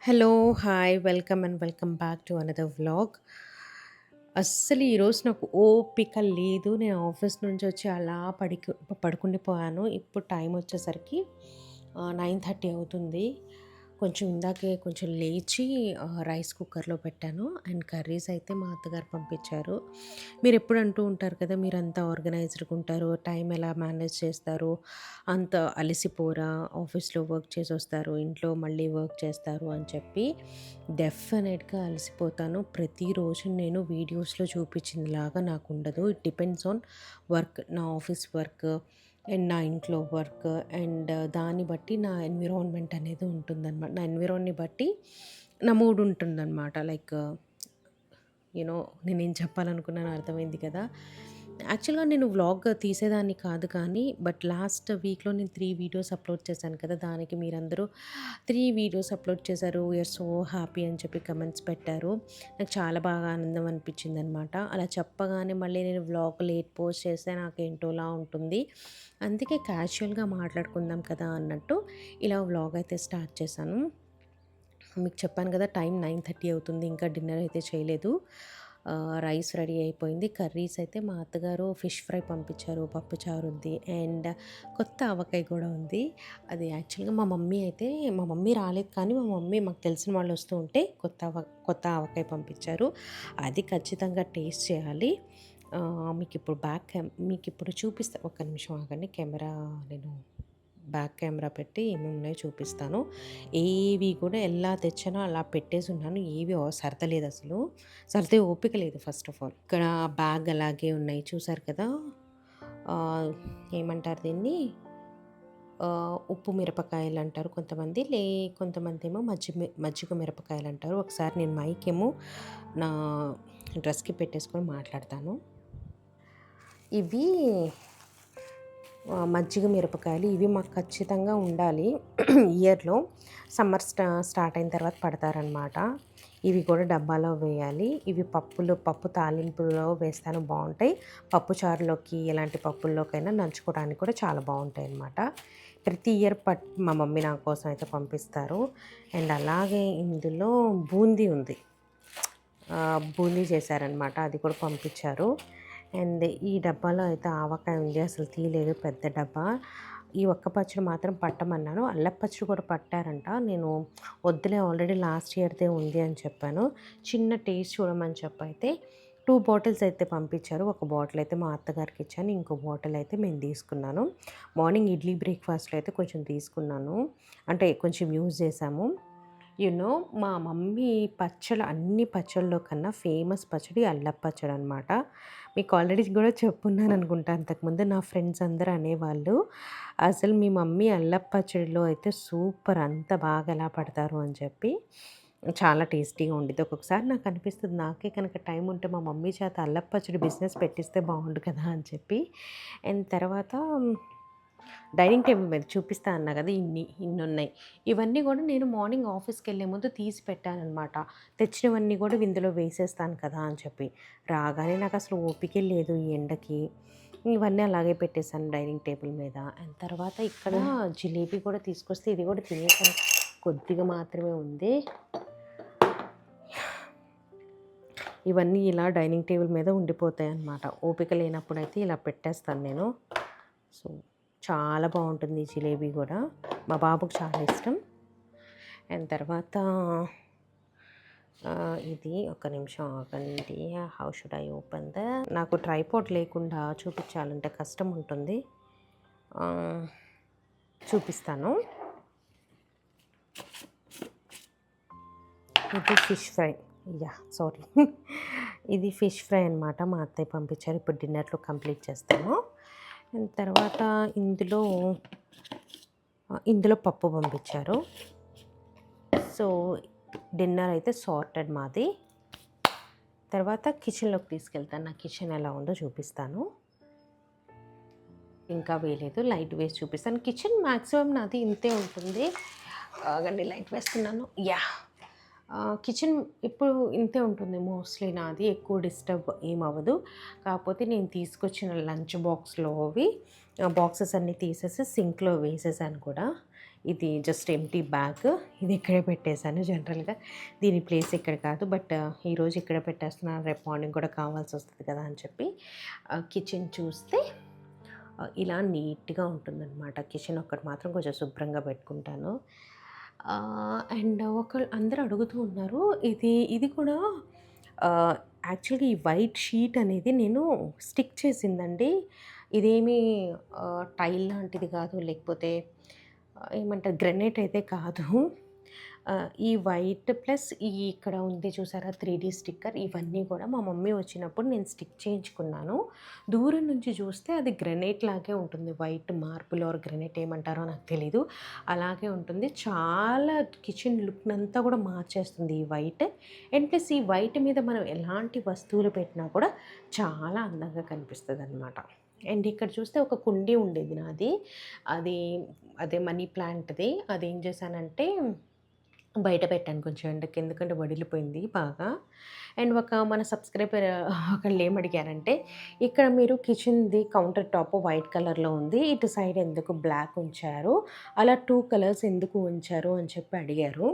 Hello! Hi! Welcome back to another vlog. అస్సలు ఈరోజు నాకు ఓపిక లేదు. నేను ఆఫీస్ నుంచి వచ్చి అలా పడుకుండిపోయాను. ఇప్పుడు టైం వచ్చేసరికి 9:30 అవుతుంది. ఇందాకే కొంచెం లేచి రైస్ కుక్కర్‌లో పెట్టాను. అండ్ కర్రీస్ అయితే మా అత్తగారు పంపించారు. మీరెప్పుడు అంటూ ఉంటారు కదా! మీరంతా ఆర్గనైజ్డ్‌గా ఉంటారు. టైం ఎలా మేనేజ్ చేస్తారు? అంత అలసిపోరా? ఆఫీస్‌లో వర్క్ చేసొస్తారు. ఇంట్లో మళ్ళీ వర్క్ చేస్తారు అని చెప్పి. డెఫినెట్‌గా అలసిపోతాను. ప్రతిరోజు నేను వీడియోస్‌లో చూపించిందిలాగా నాకుండదు. It depends on work. నా ఆఫీస్ వర్క్ అండ్ నా ఇంట్లో వర్క్ అండ్ దాన్ని బట్టి నా ఎన్విరాన్మెంట్ అనేది ఉంటుందనమాట. నా ఎన్విరాన్‌ని బట్టి నా మూడ్ ఉంటుందనమాట. లైక్ నేనేం చెప్పాలనుకున్నానో అర్థమైంది కదా! యాక్చువల్‌గా నేను వ్లాగ్ తీసేదాన్ని కాదు కానీ, బట్ లాస్ట్ వీక్‌లో నేను 3 వీడియోస్ అప్‌లోడ్ చేశాను కదా! దానికి మీరందరూ 3 వీడియోస్ అప్‌లోడ్ చేశారు. యూఆర్ సో హ్యాపీ అని చెప్పి కమెంట్స్ పెట్టారు. నాకు చాలా బాగా ఆనందం అనిపించిందనమాట. అలా చెప్పగానే మళ్ళీ నేను వ్లాగ్ లేట్ పోస్ట్ చేస్తే నాకేంటోలా ఉంటుంది. అందుకే క్యాజువల్‌గా మాట్లాడుకుందాం కదా అన్నట్టు ఇలా వ్లాగ్ అయితే స్టార్ట్ చేశాను. మీకు చెప్పాను కదా! టైం 9:30 అవుతుంది. ఇంకా డిన్నర్ అయితే చేయలేదు. రైస్ రెడీ అయిపోయింది. కర్రీస్ అయితే మా అత్తగారు ఫిష్ ఫ్రై పంపించారు. పప్పుచారు ఉంది. అండ్ కొత్త ఆవకాయ కూడా ఉంది. అది యాక్చువల్‌గా మా మమ్మీ రాలేదు కానీ మా మమ్మీ మాకు తెలిసిన వాళ్ళు వస్తూ ఉంటే కొత్త ఆవకాయ పంపించారు. అది ఖచ్చితంగా టేస్ట్ చేయాలి. మీకిప్పుడు చూపిస్తా. ఒక్క నిమిషం ఆగండి. నేను బ్యాక్ కెమెరా పెట్టి ఏమేమున్నాయో చూపిస్తాను. ఏవి కూడా ఎలా తెచ్చానో అలా పెట్టేసున్నాను. ఏవి సర్దలేదసలు. సర్దే ఓపిక లేదు ఫస్ట్ ఆఫ్ ఆల్. ఇక్కడ బ్యాగ్ అలాగే ఉన్నాయి. చూసారు కదా! ఆహ్, ఏమంటారు దీన్ని? ఉప్పు మిరపకాయలంటారు కొంతమంది. కొంతమందేమో మజ్జిగ మిరపకాయలంటారు. ఒకసారి నేను మైకేమో నా డ్రెస్‌కి పెట్టేసుకొని మాట్లాడతాను. ఇవి మజ్జిగ మిరపకాయలు. ఇవి మాకు ఖచ్చితంగా ఉండాలి. ఇయర్‌లో సమ్మర్ స్టార్ట్ అయిన తర్వాత పడతారనమాట. ఇవి కూడా డబ్బాలో వేయాలి. ఇవి పప్పు తాలింపులో వేస్తాను బావుంటాయి. పప్పు చారులోకి ఎలాంటి పప్పుల్లోకైనా నంచుకోవడానికి కూడా చాలా బావుంటాయనమాట. ప్రతి ఇయర్ మా మమ్మీ నా కోసం అయితే పంపిస్తారు. అండ్ అలాగే ఇందులో బూందీ ఉంది. బూందీ చేశారనమాట. అది కూడా పంపించారు. అండ్ ఈ డబ్బాలో అయితే ఆవకాయ ఉంది. అసలు తీయలేదు, పెద్ద డబ్బా. ఈ ఒక్క పచ్చడి మాత్రం పట్టమన్నాను. అల్లపు పచ్చడి కూడా పట్టారంట. నేను వద్దులే, ఆల్రెడీ లాస్ట్ ఇయర్‌దే ఉంది అని చెప్పాను. చిన్న టేస్ట్ చూడమని చెప్పైతే 2 బాటిల్స్ అయితే పంపించారు. ఒక బాటిల్ అయితే మా అత్తగారికి ఇచ్చాను. ఇంకో బాటిల్ అయితే నేను తీసుకున్నాను. మార్నింగ్ ఇడ్లీ బ్రేక్‌ఫాస్ట్‌లో అయితే కొంచెం తీసుకున్నాను. అంటే కొంచెం యూజ్ చేశాము. మా మమ్మీ అన్ని పచ్చళ్ళలో కన్నా ఫేమస్ పచ్చడి అల్లపు పచ్చడనమాట. మీకు ఆల్రెడీ కూడా చెప్పున్నాననుకుంటా అంతకుముందు. నా ఫ్రెండ్స్ అందరూ అనేవాళ్ళు, "అసలు మీ మమ్మీ అల్లపు పచ్చడిలో అయితే సూపర్, అంత బాగా ఎలా పడతారు" అని చెప్పి. చాలా టేస్టీగా ఉండిద్ది. ఒక్కొక్కసారి నాకనిపిస్తది, నాకే కనుక టైం ఉంటే మా మమ్మీ చేత అల్లపు పచ్చడి బిజినెస్ పెట్టిస్తే బావుండు కదా అని చెప్పి. అండ్ తర్వాత డైనింగ్ టేబుల్ మీద చూపిస్తా అన్నా కదా! ఇన్నున్నాయి. ఇవన్నీ గూడా నేను మార్నింగ్ ఆఫీస్‌కెళ్ళే ముందు తీసి పెట్టాననమాట. తెచ్చినవన్నీ గూడా ఇందులో వేసేస్తాను కదా అని చెప్పి. రాగానే నాకసలు ఓపికే లేదు ఈ ఎండకి. ఇవన్నీ అలాగే పెట్టేసాను డైనింగ్ టేబుల్ మీద. అండ్ తర్వాత ఇక్కడ జిలేబీ కూడా తీసుకొస్తే ఇది గూడా తినేసాను. కొద్దిగా మాత్రమే ఉంది. ఇవన్నీ ఇలా డైనింగ్ టేబుల్ మీద ఉండిపోతాయన్నమాట. ఓపిక లేనప్పుడైతే ఇలా పెట్టేస్తాను నేను. సో, చాలా బావుంటుంది ఈ జిలేబీ గూడా. మా బాబుకి చాలా ఇష్టం. అండ్ తర్వాత ఇది ఒక్క నిమిషం ఆగండి. హౌ షుడ్ ఐ ఓపెన్ నాకు ట్రైపాడ్ లేకుండా చూపించాలంటే కష్టం ఉంటుంది. చూపిస్తాను. ఇది ఫిష్ ఫ్రై. సారీ. ఇది ఫిష్ ఫ్రై అనమాట. మా అత్తయ్య పంపించారు. ఇప్పుడు డిన్నర్‌లో కంప్లీట్ చేస్తాము. అండ్ తర్వాత ఇందులో పప్పు పంపించారు. సో, డిన్నర్ అయితే సార్టెడ్ మాది. తర్వాత కిచెన్‌లోకి తీసుకెళ్తాను. నా కిచెన్ ఎలా ఉందో చూపిస్తాను. ఇంకా వేయలేదు. లైట్ వేసి చూపిస్తాను. కిచెన్ మాక్సిమం నాది ఇంతే ఉంటుంది. ఆగండి, లైట్ వేస్తున్నాను. కిచెన్ ఇప్పుడు ఇంతే ఉంటుంది మోస్ట్లీ నాది. ఎక్కువ డిస్టర్బ్ ఏమవ్వదు. కాకపోతే నేను తీసుకొచ్చిన లంచ్ బాక్స్‌లో బాక్సెస్ అన్నీ తీసేసి సింక్‌లో వేసేసాను కూడా. ఇది జస్ట్ ఎంప్టీ బ్యాగ్. ఇది ఇక్కడే పెట్టేశాను. జనరల్‌గా దీని ప్లేస్ ఇక్కడ కాదు. బట్ ఈరోజు ఇక్కడ పెట్టేస్తున్నాను. రేపు మార్నింగ్ కూడా కావాల్సొస్తది కదా అని చెప్పి. కిచెన్ చూస్తే ఇలా నీట్‌గా ఉంటుందనమాట. కిచెన్ ఒక్కటి మాత్రం కొంచెం శుభ్రంగా పెట్టుకుంటాను. అండ్ అందరూ అడుగుతూ ఉన్నారు. ఇది కూడా ఆహ్, యాక్చువల్‌గా ఈ వైట్ షీట్ అనేది నేను స్టిక్ చేసిందండి. ఇదేమీ టైల్ లాంటిది కాదు. లేకపోతే ఏమంటారు, గ్రానైట్ అయితే కాదు. ఈ వైట్ ప్లస్ ఇక్కడ ఉంది చూసారా 3D స్టిక్కర్, ఇవన్నీ కూడా మా మమ్మీ వచ్చినప్పుడు నేను స్టిక్ చేయించుకున్నాను. దూరం నుంచి చూస్తే అది గ్రానైట్ లాగే ఉంటుంది. వైట్ మార్బుల్ ఆర్ గ్రానైట్ ఏమంటారో నాకు తెలీదు. అలాగే ఉంటుంది. చాలా కిచెన్ లుక్‌నంతా కూడా మార్చేస్తుంది ఈ వైట్. అండ్ ప్లస్ ఈ వైట్ మీద మనం ఎలాంటి వస్తువులు పెట్టినా కూడా చాలా అందంగా కనిపిస్తదనమాట. అండ్ ఇక్కడ చూస్తే ఒక కుండీ ఉండేది నాది. అది అదే మనీ ప్లాంట్‌ది. అదేం చేశానంటే బయట పెట్టాను కొంచెం ఎండకి. ఎందుకంటే వడిలిపోయింది బాగా. అండ్ మన సబ్స్క్రైబర్ ఒకళ్ళు ఏమడిగారంటే, ఇక్కడ మీరు కిచెన్‌ది కౌంటర్ టాప్ వైట్ కలర్‌లో ఉంది. ఇటు సైడ్ ఎందుకు బ్లాక్ ఉంచారు? అలా 2 కలర్స్ ఎందుకు ఉంచారు అని చెప్పి అడిగారు.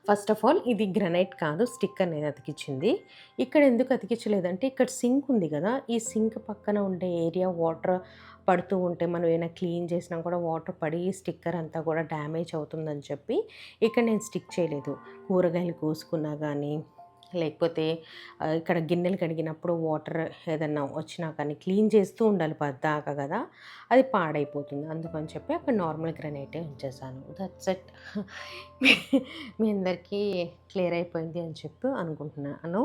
ఫస్ట్ ఆఫ్ ఆల్ ఇది గ్రానైట్ కాదు, స్టిక్కర్ నేను అతికిచ్చింది. ఇక్కడ ఎందుకు అతికిచ్చలేదంటే, ఇక్కడ సింక్ ఉంది గదా! ఈ సింక్ పక్కన ఉండే ఏరియా వాటర్ పడుతూ ఉంటే మనం ఏమైనా క్లీన్ చేసినా కూడా వాటర్ పడి స్టిక్కర్ అంతా కూడా డ్యామేజ్ అవుతుందని చెప్పి ఇక్కడ నేను స్టిక్ చేయలేదు. కూరగాయలు కోసుకున్నా గానీ, లేకపోతే ఇక్కడ గిన్నెలు కడిగినప్పుడు వాటర్ ఏదన్నా వచ్చినా కానీ క్లీన్ చేస్తూ ఉండాలి పద్దాక కదా! అది పాడైపోతుంది. అందుకని చెప్పి అక్కడ నార్మల్ గ్రానైటే ఉంచేసాను. That's it. మీ అందరికీ క్లియర్ అయిపోయింది అని చెప్పి అనుకుంటున్నాను.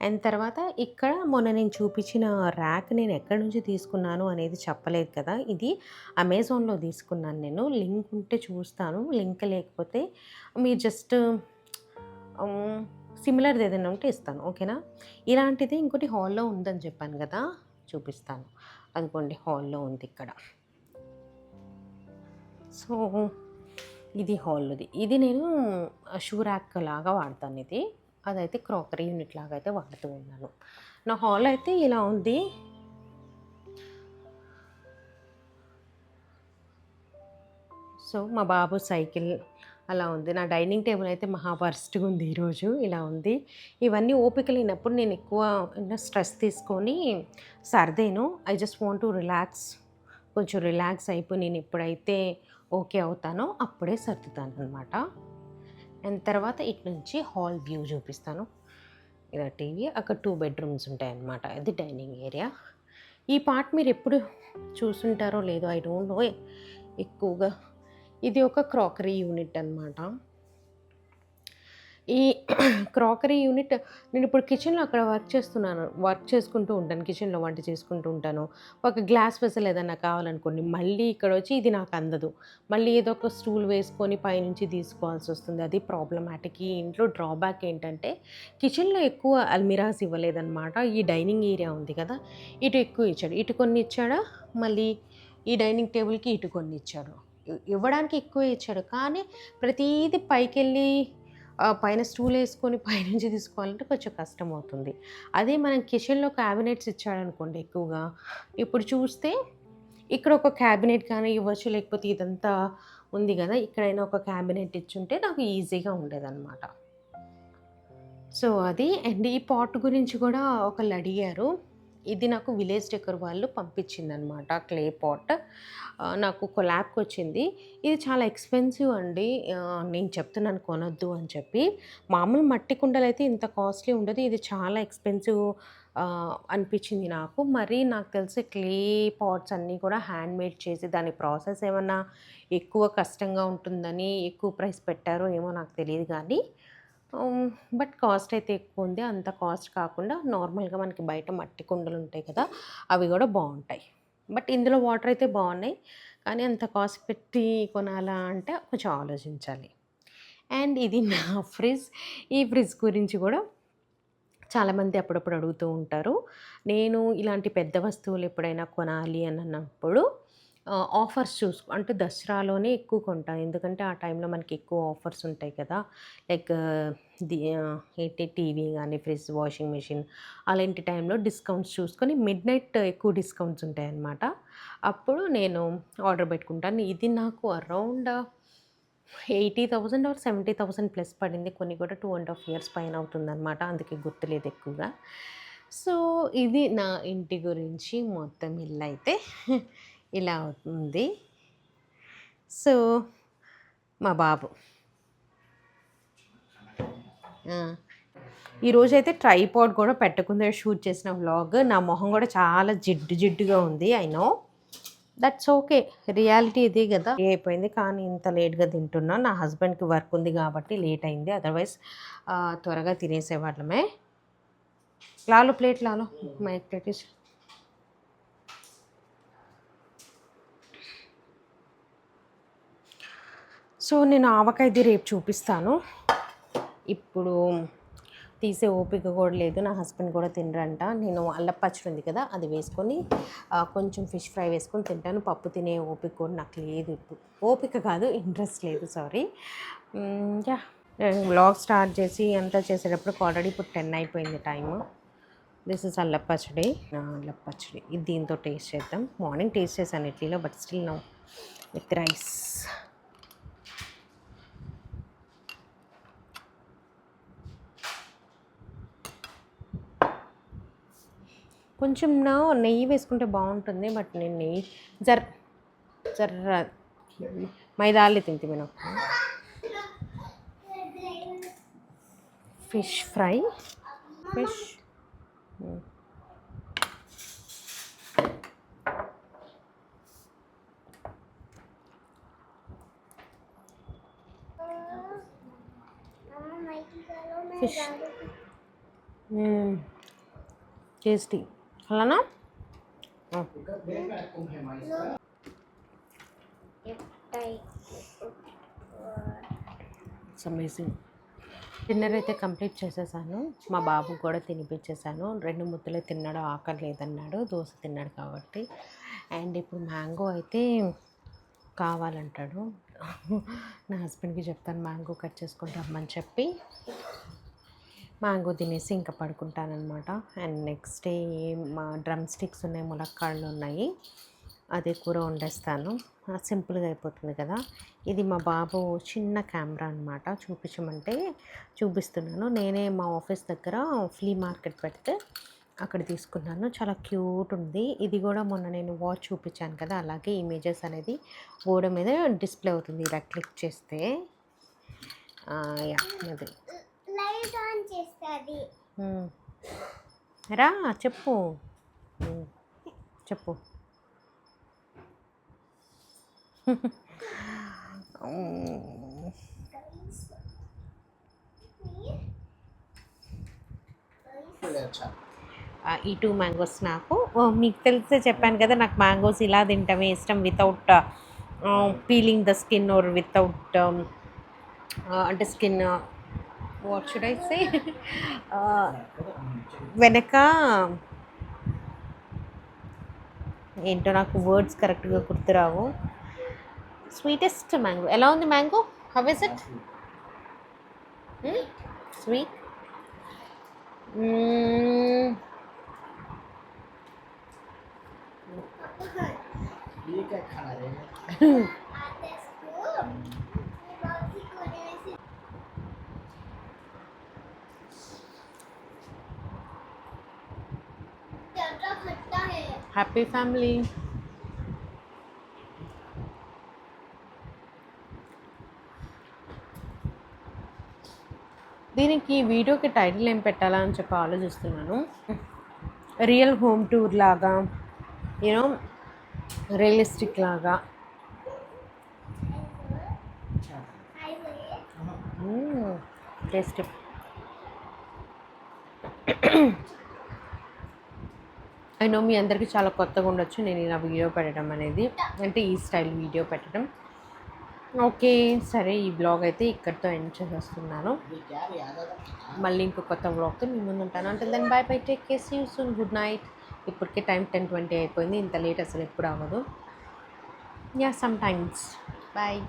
అండ్ తర్వాత ఇక్కడ మొన్న నేను చూపించిన ర్యాక్ నేను ఎక్కడి నుంచి తీసుకున్నాను అనేది చెప్పలేదు కదా! ఇది అమెజాన్‌లో తీసుకున్నాను నేను. లింక్ ఉంటే చూస్తాను. లింక్ లేకపోతే మీరు జస్ట్ సిమిలర్‌ది ఏదైనా ఉంటే ఇస్తాను. ఓకేనా? ఇలాంటిది ఇంకోటి హాల్‌లో ఉందని చెప్పాను కదా! చూపిస్తాను. అదిగోండి హాల్‌లో ఉంది ఇక్కడ. సో, ఇది హాల్‌లోది. ఇది నేను షూ ర్యాక్ లాగా వాడతాను ఇది. అదైతే క్రాకరీ యూనిట్ లాగా అయితే వాడుతూ ఉన్నాను. నా హాల్ అయితే ఇలా ఉంది. సో, మా బాబు సైకిల్ అలా ఉంది. నా డైనింగ్ టేబుల్ అయితే మహా వరస్ట్‌గా ఉంది ఈరోజు. ఇలా ఉంది. ఇవన్నీ ఓపిక లేనప్పుడు నేను ఎక్కువ స్ట్రెస్ తీసుకొని సర్దేను. I just want to relax. కొంచెం రిలాక్స్ అయిపోయి నేను ఎప్పుడైతే ఓకే అవుతానో అప్పుడే సర్దుతాననమాట. అండ్ తర్వాత ఇటు నుంచి హాల్ వ్యూ చూపిస్తాను. ఇలా టీవీ, అక్కడ 2 బెడ్‌రూమ్స్ ఉంటాయన్నమాట. ఇది డైనింగ్ ఏరియా. ఈ పార్ట్ మీరెప్పుడు చూసుంటారో లేదో ఐ డోంట్ నో ఎక్కువగా. ఇది ఒక క్రాకరీ యూనిట్ అనమాట. ఈ క్రాకరీ యూనిట్ నేనిప్పుడు కిచెన్‌లో అక్కడ వర్క్ చేసుకుంటూ ఉంటాను. కిచెన్‌లో వంట చేసుకుంటూ ఉంటాను. ఒక గ్లాస్ వెసల్ ఏదన్నా కావాలనుకోండి, మళ్ళీ ఇక్కడొచ్చి ఇది నాకు అందదు. మళ్ళీ ఏదో ఒక స్టూల్ వేసుకొని పైనుంచి తీసుకోవాల్సొస్తుంది. అది ప్రాబ్లమాటిక్. ఈ ఇంట్లో డ్రాబ్యాక్ ఏంటంటే, కిచెన్‌లో ఎక్కువ అల్మిరాస్ ఇవ్వలేదనమాట. ఈ డైనింగ్ ఏరియా ఉంది కదా! ఇటు ఎక్కువ ఇచ్చాడు. ఇటు కొన్ని ఇచ్చాడా, మళ్ళీ ఈ డైనింగ్ టేబుల్‌కి ఇటు కొన్ని ఇచ్చాడు. ఇవ్వడానికి ఎక్కువే ఇచ్చాడు. కానీ ప్రతీది పైకెళ్ళి పైన స్టూల్ ఏసుకొని పైనుంచి తీసుకోవాలంటే కొంచెం కష్టమవుతుంది. అదే మనం కిచెన్‌లో క్యాబినెట్స్ ఇచ్చాడనుకోండి ఎక్కువగా, ఇప్పుడు చూస్తే ఇక్కడ ఒక క్యాబినెట్ కానీ ఇవ్వచ్చు. లేకపోతే ఇదంతా ఉంది గదా! ఇక్కడైనా ఒక క్యాబినెట్ ఇచ్చుంటే నాకు ఈజీగా ఉండేదనమాట. సో, అది. అండ్ ఈ పాట్ గురించి కూడా ఒకళ్ళు అడిగారు. ఇది నాకు విలేజ్ డెకర్ వాళ్ళు పంపించిందనమాట. Clay pot. నాకు కొలాబ్‌కొచ్చింది. ఇది చాలా ఎక్స్‌పెన్సివ్ అండి. నేను చెప్తున్నాను కొనొద్దు అని చెప్పి. మామూలు మట్టి కుండలైతే ఇంత కాస్ట్‌లీ ఉండదు. ఇది చాలా ఎక్స్‌పెన్సివ్ అనిపించింది నాకు. మరి నాకు తెలిసి క్లే పాట్స్ అన్నీ కూడా హ్యాండ్‌మేడ్ చేసి దాని ప్రాసెస్ ఏమన్నా ఎక్కువ కష్టంగా ఉంటుందని ఎక్కువ ప్రైస్ పెట్టారో ఏమో నాకు తెలీదు గానీ, బట్ కాస్ట్ అయితే ఎక్కువుంది. అంత కాస్ట్ కాకుండా నార్మల్‌గా మనకి బయట మట్టి కుండలుంటాయి కదా! అవి గూడా బావుంటాయి. బట్ ఇందులో వాటర్ అయితే బావున్నాయి. కానీ అంత కాస్ట్ పెట్టి కొనాలా అంటే కొంచెం ఆలోచించాలి. అండ్ ఇది నా ఫ్రిడ్జ్. ఈ ఫ్రిడ్జ్ గురించి గూడా చాలామంది అప్పుడప్పుడు అడుగుతూ ఉంటారు. నేను ఇలాంటి పెద్ద వస్తువులు ఎప్పుడైనా కొనాలి అని అన్నప్పుడు ఆఫర్స్ అంటే దసరాలోనే ఎక్కువ కొంటా. ఎందుకంటే ఆ టైంలో మనకి ఎక్కువ ఆఫర్స్ ఉంటాయి కదా! లైక్ ఏంటి టీవీ గానీ, ఫ్రిడ్జ్, వాషింగ్ మెషిన్ అలాంటి టైంలో డిస్కౌంట్స్ చూసుకొని మిడ్‌నైట్ ఎక్కువ డిస్కౌంట్స్ ఉంటాయన్నమాట. అప్పుడు నేను ఆర్డర్ పెట్టుకుంటాను. ఇది నాకు అరౌండ్ 80,000 ఆర్ 70,000 ప్లస్ పడింది. కొన్ని కూడా 2½ ఇయర్స్ పైన అవుతుందన్నమాట. అందుకే గుర్తులేదు ఎక్కువగా. సో, ఇది నా ఇంటి గురించి మొత్తం ఇల్లయితే ఇలా ఉంది. సో, మా బాబు. ఆ! ఈరోజైతే ట్రైపాడ్ కూడా పెట్టకుండా షూట్ చేసిన వ్లాగ్. నా మొహం కూడా చాలా జిడ్డుగా ఉంది. I know. That's okay. Reality ఇదే కదా! అయిపోయింది. కానీ ఇంత లేట్‌గా తింటున్నా. నా హస్బెండ్‌కి వర్క్ ఉంది కాబట్టి లేట్ అయింది. అదర్‌వైజ్ త్వరగా తినేసేవాళ్ళమే. లాలో plate Lalo. My plate is so, నేను ఆవకాయది రేపు చూపిస్తాను. ఇప్పుడు తీసే ఓపిక కూడా లేదు. నా హస్బెండ్ కూడా తినరంట. నేను అల్లం పచ్చడి ఉంది కదా! అది వేసుకొని కొంచెం ఫిష్ ఫ్రై వేసుకొని తింటాను. పప్పు తినే ఓపిక కూడా నాకు లేదు ఇప్పుడు. ఓపిక కాదు, ఇంట్రెస్ట్ లేదు. సారీ. యాహ్! నేను వ్లాగ్ స్టార్ట్ చేసి అంతా చేసేటప్పటికి ఆల్రెడీ ఇప్పుడు 10 అయిపోయింది టైము. దిస్ ఇస్ అల్లం పచ్చడి. అల్లం పచ్చడి. ఇది దీంతో టేస్ట్ చేద్దాం. మార్నింగ్ టేస్ట్ చేశాను ఇడ్లీలో, but still now with rice. కొంచెం నెయ్యి వేసుకుంటే బాగుంటుంది. బట్ నేను నెయ్యి జర్ర మైదాలే తింటే నేను. Fish fry. Fish fish tasty. అలానా? It's amazing. డిన్నర్ అయితే కంప్లీట్ చేసేసాను. మా బాబుకి కూడా తినిపించేసాను. 2 ముద్దలే తిన్నాడు, ఆకలి లేదన్నాడు. దోశ తిన్నాడు కాబట్టి. అండ్ ఇప్పుడు మ్యాంగో అయితే కావాలంటాడు. నా హస్బెండ్కి చెప్తాను మ్యాంగో కట్ చేసుకొని రమ్మని చెప్పి మ్యాంగో తినేసి ఇంకా పడుకుంటానమాట. అండ్ నెక్స్ట్ డే మా డ్రమ్ స్టిక్స్ ఉన్నాయి, ములక్కాడలు ఉన్నాయి. అదే కూర వండేస్తాను. సింపుల్గా అయిపోతుంది కదా. ఇది మా బాబు చిన్న కెమెరా అనమాట. చూపించమంటే చూపిస్తున్నాను. నేనే మా ఆఫీస్ దగ్గర ఫ్లీ మార్కెట్ పెడితే అక్కడ తీసుకున్నాను. చాలా క్యూట్ ఉంది. ఇది కూడా మొన్న నేను వాచ్ చూపించాను కదా, అలాగే ఇమేజెస్ అనేది గోడ మీద డిస్ప్లే అవుతుంది ఇలా క్లిక్ చేస్తే. యా అది లైట్ ఆన్ చేస్తుంది. రా చెప్పు. చెప్పు. ఈ 2 మ్యాంగోస్ నాకు మీకు తెలిసే చెప్పాను కదా, నాకు మ్యాంగోస్ ఇలా తింటమే ఇష్టం, without peeling the skin or without అంటే skin what should I say వెనక ఏంటో నాకు వర్డ్స్ కరెక్ట్గా గుర్తురావు. Sweetest mango. ఎలా ఉంది mango? How is it? Sweet. Happy family. దీనికి వీడియోకి టైటిల్ ఏం పెట్టాలా అని చెప్పి ఆలోచిస్తున్నాను. రియల్ హోమ్ టూర్ లాగా, యూనో రియలిస్టిక్ లాగా. టేస్ట్. ఐ నో మీ అందరికీ చాలా కొత్తగా ఉండొచ్చు నేను ఇలా వీడియో పెట్టడం అనేది, అంటే ఈ స్టైల్ వీడియో పెట్టడం. ఓకే సరే, ఈ బ్లాగ్ అయితే ఇక్కడితో ఎండ్ చేసేస్తున్నాను. మళ్ళీ ఇంకో కొత్త బ్లాగ్తో మీ ముందు ఉంటాను. అంటే then bye bye, take care, see you soon, good night. ఇప్పటికే టైం 10:20 అయిపోయింది. ఇంత లేట్ అసలు ఎప్పుడు అవ్వదు. Yeah, sometimes. Bye.